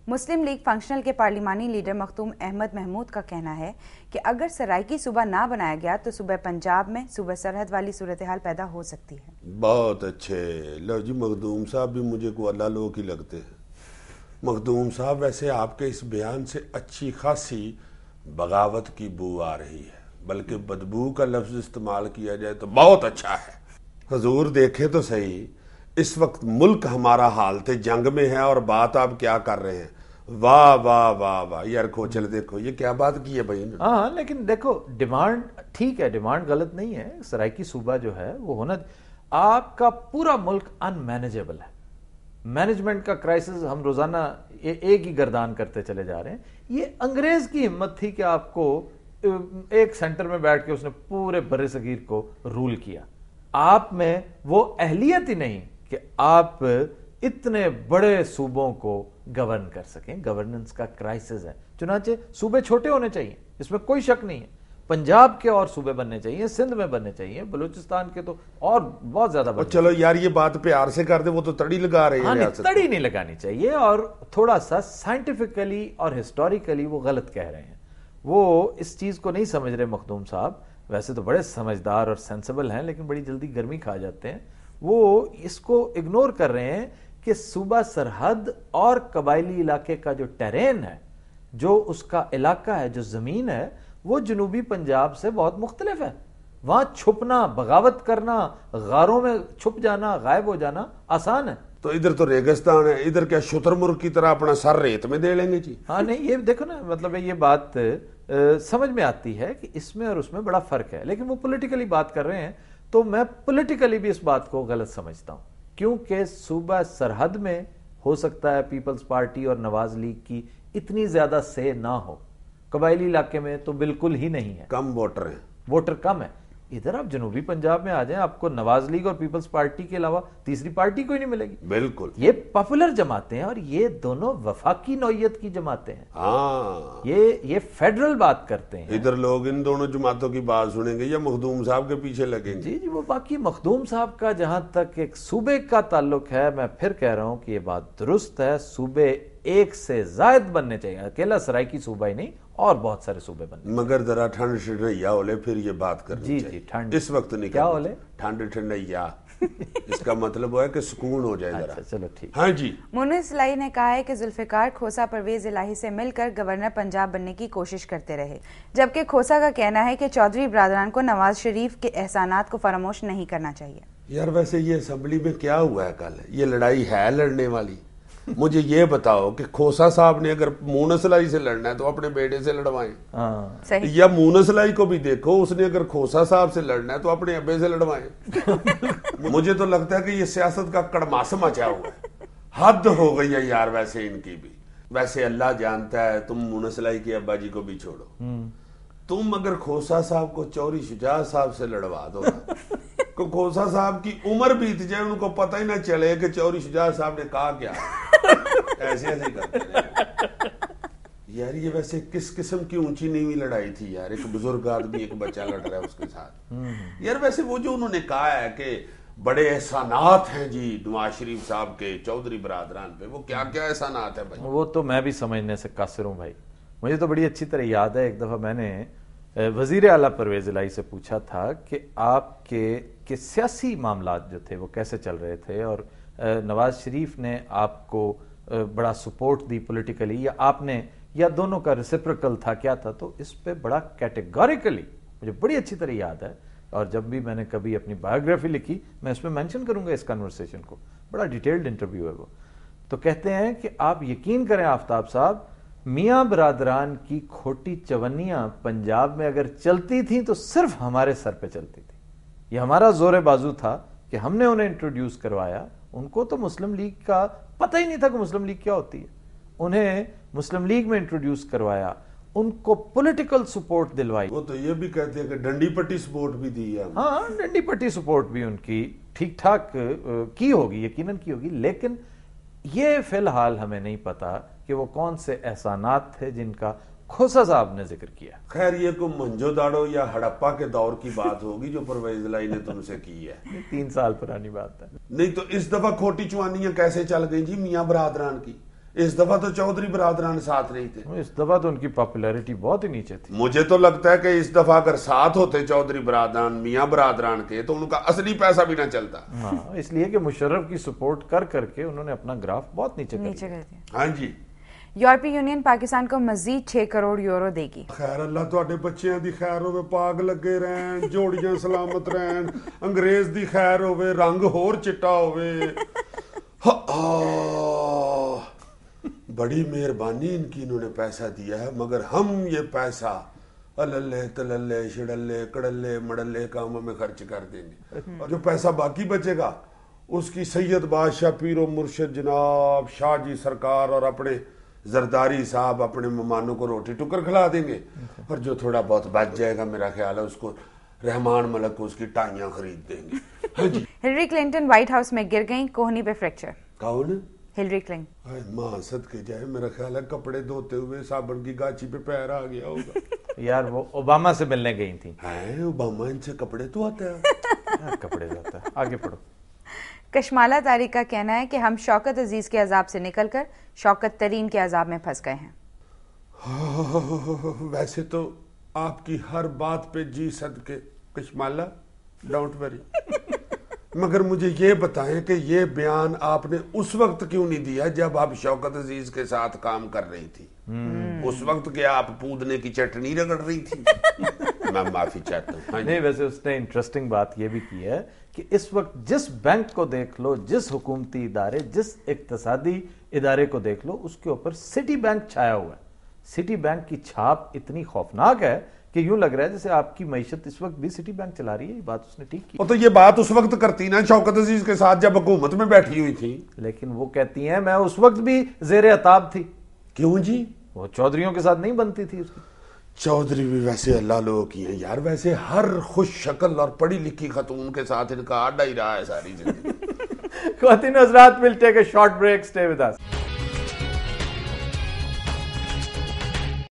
مسلم league functional کے پارلیمانی leader مختوم Ahmad Mahmood کا کہنا ہے کہ اگر سرائکی صوبہ نہ بنایا گیا تو صوبہ پنجاب میں صوبہ سرحد والی صورتحال پیدا ہو سکتی ہے۔ بہت اچھے، لو جی مخدوم صاحب بھی مجھے کو اللہ لوگ ہی لگتے ہیں۔ مخدوم صاحب ویسے آپ کے اس بیان سے اچھی خاصی بغاوت کی بو آ رہی ہے، بلکہ بدبو کا لفظ استعمال کیا جائے تو بہت اچھا ہے۔ حضور دیکھے تو صحیح، اس وقت ملک ہمارا حالت جنگ میں ہے اور بات آپ کیا کر رہے ہیں؟ واہ واہ واہ واہ یار کھوچل، دیکھو یہ کیا بات کی ہے بھائی۔ ہاں لیکن دیکھو ڈیمانڈ ٹھیک ہے، ڈیمانڈ غلط نہیں ہے، سرائکی صوبہ جو ہے وہ ہونا، آپ کا پورا ملک ان مینیجیبل ہے، مینجمنٹ کا کرائسس ہم روزانہ ایک ہی گردان کرتے چلے جا رہے ہیں۔ یہ انگریز کی ہمت تھی کہ آپ کو ایک سینٹر میں بیٹھ کے اس نے پورے بر صغیر کو رول کیا، آپ میں وہ اہلیت ہی نہیں کہ آپ اتنے بڑے صوبوں کو گورن کر سکیں۔ گورننس کا کرائسس ہے، چنانچہ صوبے چھوٹے ہونے چاہیے، اس میں کوئی شک نہیں ہے، پنجاب کے اور صوبے بننے چاہیے، سندھ میں بننے چاہیے، بلوچستان کے تو اور بہت زیادہ بننے چلو یار یہ بات پیار سے کر دے، وہ تو تڑی لگا رہے ہیں۔ تڑی نہیں لگانی چاہیے، اور تھوڑا سا سائنٹیفکلی اور ہسٹوریکلی وہ غلط کہہ رہے ہیں، وہ اس چیز کو نہیں سمجھ رہے مخدوم صاحب۔ ویسے تو بڑے سمجھدار اور سینسیبل ہیں لیکن بڑی جلدی گرمی کھا جاتے ہیں، وہ اس کو اگنور کر رہے ہیں کہ صوبہ سرحد اور قبائلی علاقے کا جو ٹیرین ہے، جو اس کا علاقہ ہے، جو زمین ہے، وہ جنوبی پنجاب سے بہت مختلف ہے۔ وہاں چھپنا، بغاوت کرنا، غاروں میں چھپ جانا، غائب ہو جانا آسان ہے۔ تو ادھر تو ریگستان ہے، ادھر کیا شتر مرغ کی طرح اپنا سر ریت میں دے لیں گے جی؟ ہاں نہیں، یہ دیکھو نا، مطلب یہ بات سمجھ میں آتی ہے کہ اس میں اور اس میں بڑا فرق ہے، لیکن وہ پولیٹیکلی بات کر رہے ہیں تو میں پولیٹیکلی بھی اس بات کو غلط سمجھتا ہوں، کیونکہ صوبہ سرحد میں ہو سکتا ہے پیپلز پارٹی اور نواز لیگ کی اتنی زیادہ سے نہ ہو، قبائلی علاقے میں تو بالکل ہی نہیں ہے، کم ووٹر ہیں، ووٹر کم ہے۔ ادھر آپ جنوبی پنجاب میں آ جائیں، آپ کو نواز لیگ اور پیپلز پارٹی کے علاوہ تیسری پارٹی کوئی نہیں ملے گی۔ بالکل، یہ پاپولر جماعتیں ہیں اور یہ دونوں وفاقی نوعیت کی جماعتیں ہیں، ہاں یہ فیڈرل بات کرتے ہیں۔ ادھر لوگ ان دونوں جماعتوں کی بات سنیں گے یا مخدوم صاحب کے پیچھے لگیں گے؟ جی وہ باقی مخدوم صاحب کا جہاں تک ایک صوبے کا تعلق ہے، میں پھر کہہ رہا ہوں کہ یہ بات درست ہے، صوبے ایک سے زائد بننے چاہیے، اکیلا سرائکی صوبہ ہی نہیں اور بہت سارے صوبے بننے، مگر ذرا ٹھنڈ ٹھنڈیا ہولے پھر یہ بات کرنی چاہیے۔ جی ٹھنڈ اس وقت نہیں کیا ہولے؟ ٹھنڈ ٹھنڈیا، اس کا مطلب وہ ہے کہ سکون ہو جائے ذرا۔ چلو ٹھیک۔ ہاں جی، مونس الہی نے کہا ہے کہ ذوالفقار کھوسا پرویز الہی سے مل کر گورنر پنجاب بننے کی کوشش کرتے رہے، جبکہ کھوسا کا کہنا ہے کہ چودھری برادران کو نواز شریف کے احسانات کو فراموش نہیں کرنا چاہیے۔ یار ویسے یہ اسمبلی میں کیا ہوا ہے کل؟ یہ لڑائی ہے لڑنے والی؟ مجھے یہ بتاؤ کہ کھوسا صاحب نے اگر مونس الہی سے لڑنا ہے تو اپنے بیٹے سے لڑوائیں، یا مونس الہی کو بھی دیکھو، اس نے اگر کھوسا صاحب سے لڑنا ہے تو اپنے ابے سے لڑوائیں۔ مجھے تو لگتا ہے کہ یہ سیاست کا کڑماسم مچا ہوا ہے، حد ہو گئی ہے یار ویسے ان کی بھی۔ ویسے اللہ جانتا ہے، تم مونس الہی کے ابا جی کو بھی چھوڑو، تم اگر کھوسا صاحب کو چوری شجاعت صاحب سے لڑوا دو تو کھوسا صاحب کی عمر بیت جائے، ان کو پتہ ہی نہ چلے کہ چوری شجاعت صاحب نے کہا کیا، ایسے ایسے کرتے ہیں یار۔ یہ ویسے کس قسم کی اونچی نیوی لڑائی تھی یار، ایک بزرگ آدمی ایک بچہ لڑ رہا ہے اس کے ساتھ یار۔ ویسے وہ جو انہوں نے کہا ہے کہ بڑے احسانات ہیں جی نواز شریف صاحب کے چودھری برادران پہ، وہ کیا کیا احسانات ہیں بھائی؟ وہ تو میں بھی سمجھنے سے قاصر ہوں بھائی، مجھے تو بڑی اچھی طرح یاد ہے، ایک دفعہ میں نے وزیر اعلیٰ پرویز الہی سے پوچھا تھا کہ آپ کے سیاسی معاملات جو تھے وہ کیسے چل رہے تھے، اور نواز شریف نے آپ کو بڑا سپورٹ دی پولیٹیکلی، یا آپ نے، یا دونوں کا ریسیپریکل تھا، کیا تھا؟ تو اس پہ بڑا کیٹیگوریکلی مجھے بڑی اچھی طرح یاد ہے، اور جب بھی میں نے کبھی اپنی بایوگرافی لکھی میں اس میں مینشن کروں گا اس کنورسیشن کو، بڑا ڈیٹیلڈ انٹرویو ہے وہ۔ تو کہتے ہیں کہ آپ یقین کریں آفتاب صاحب، میاں برادران کی کھوٹی چونیاں پنجاب میں اگر چلتی تھیں تو صرف ہمارے سر پہ چلتی تھی، یہ ہمارا زور بازو تھا کہ ہم نے انہیں انٹروڈیوس کروایا۔ ان کو تو مسلم لیگ کا پتہ ہی نہیں تھا کہ مسلم لیگ کیا ہوتی ہے، انہیں مسلم لیگ میں انٹروڈیوس کروایا، ان کو پولیٹیکل سپورٹ دلوائی۔ وہ تو یہ بھی کہتے ہیں کہ ڈنڈی پٹی سپورٹ بھی دی ہے۔ ہاں ڈنڈی پٹی سپورٹ بھی ان کی ٹھیک ٹھاک کی ہوگی، یقیناً کی ہوگی، لیکن یہ فی الحال ہمیں نہیں پتا کہ وہ کون سے احسانات تھے جن کا کھوسا صاحب نے ذکر کیا۔ خیر یہ کوئی منجو داڑو یا ہڑپا کے دور کی بات ہوگی جو پرویز الہی نے تم سے کی ہے، 3 سال پرانی بات ہے۔ نہیں تو اس دفعہ کھوٹی چوانیاں کیسے چل گئی جی میاں برادران کی؟ اس دفعہ تو چودھری برادران ساتھ نہیں تھے. اس دفعہ تو ان کی پاپولیرٹی بہت ہی نیچے تھی. مجھے تو لگتا ہے کہ اس دفعہ اگر ساتھ ہوتے چودھری برادران میاں برادران کے تو ان کا اصلی پیسہ بھی نہ چلتا. ہاں اس لیے کہ مشرف کی سپورٹ کر کر کے انہوں نے اپنا گراف بہت نیچے کر دیا. ہاں جی. یورپی یونین پاکستان کو مزید 6 کروڑ یورو دے گی. خیر اللہ تواڈے بچیاں دی خیر ہوے, پاگ لگے رہن, جوڑیاں سلامت رہن, انگریز دی خیر ہوے, رنگ ہور چٹا ہوے. بڑی مہربانی ان کی, انہوں نے پیسہ دیا ہے, مگر ہم یہ پیسہ اللے تللے شڑلے کڑلے مڑلے کاموں میں خرچ کر دیں گے, اور جو پیسہ باقی بچے گا اس کی سید بادشاہ پیر و مرشد جناب شاہ جی سرکار اور اپنے زرداری صاحب اپنے مہمانوں کو روٹی ٹکر کھلا دیں گے, اور جو تھوڑا بہت بچ جائے گا میرا خیال ہے اس کو رحمان ملک کو اس کی ٹائیاں خرید دیں گے. ہلری کلنٹن وائٹ ہاؤس میں گر گئیں, کوہنی پہ فریکچر. کون؟ Hillary Clinton. ماں صدقے جائے, میرا خیال ہے کپڑے دھوتے ہوئے صابن کی گاچی پہ پیر آ گیا ہوگا. یار وہ اوباما سے ملنے گئی تھی. اوباما ان سے کپڑے دھوتا ہے. کپڑے دھوتا ہے. آگے پڑھو. کشمالہ طارق کا کہنا ہے کہ ہم شوکت عزیز کے عذاب سے نکل کر شوکت ترین کے عذاب میں پھنس گئے ہیں. ویسے تو آپ کی ہر بات پہ جی صدقے کشمالہ, ڈونٹ وری, مگر مجھے یہ بتائیں کہ یہ بیان آپ نے اس وقت کیوں نہیں دیا جب آپ شوکت عزیز کے ساتھ کام کر رہی تھی؟ اس وقت کہ آپ پودنے کی چٹنی رگڑ رہی تھی. میں معافی چاہتا ہوں. نہیں ویسے اس نے انٹرسٹنگ بات یہ بھی کی ہے کہ اس وقت جس بینک کو دیکھ لو, جس حکومتی ادارے, جس اقتصادی ادارے کو دیکھ لو, اس کے اوپر سٹی بینک چھایا ہوا ہے. سٹی بینک کی چھاپ اتنی خوفناک ہے کہ یوں لگ رہا ہے جیسے آپ کی معیشت اس وقت بھی سٹی بینک چلا رہی ہے. یہ بات اس نے ٹھیک کی. تو یہ بات اس وقت کرتی نا شوکت عزیز کے ساتھ جب حکومت میں بیٹھی ہوئی تھی. لیکن وہ کہتی ہیں میں اس وقت بھی زیر عتاب تھی. کیوں جی؟ وہ چودھریوں کے ساتھ نہیں بنتی تھی اس کی. چودھری بھی ویسے اللہ لوگوں کی ہیں یار. ویسے ہر خوش شکل اور پڑھی لکھی خاتون کے ساتھ ان کا آڈا ہی رہا ہے ساری زندگی. خواتین حضرات, we'll take a short break. Stay with us.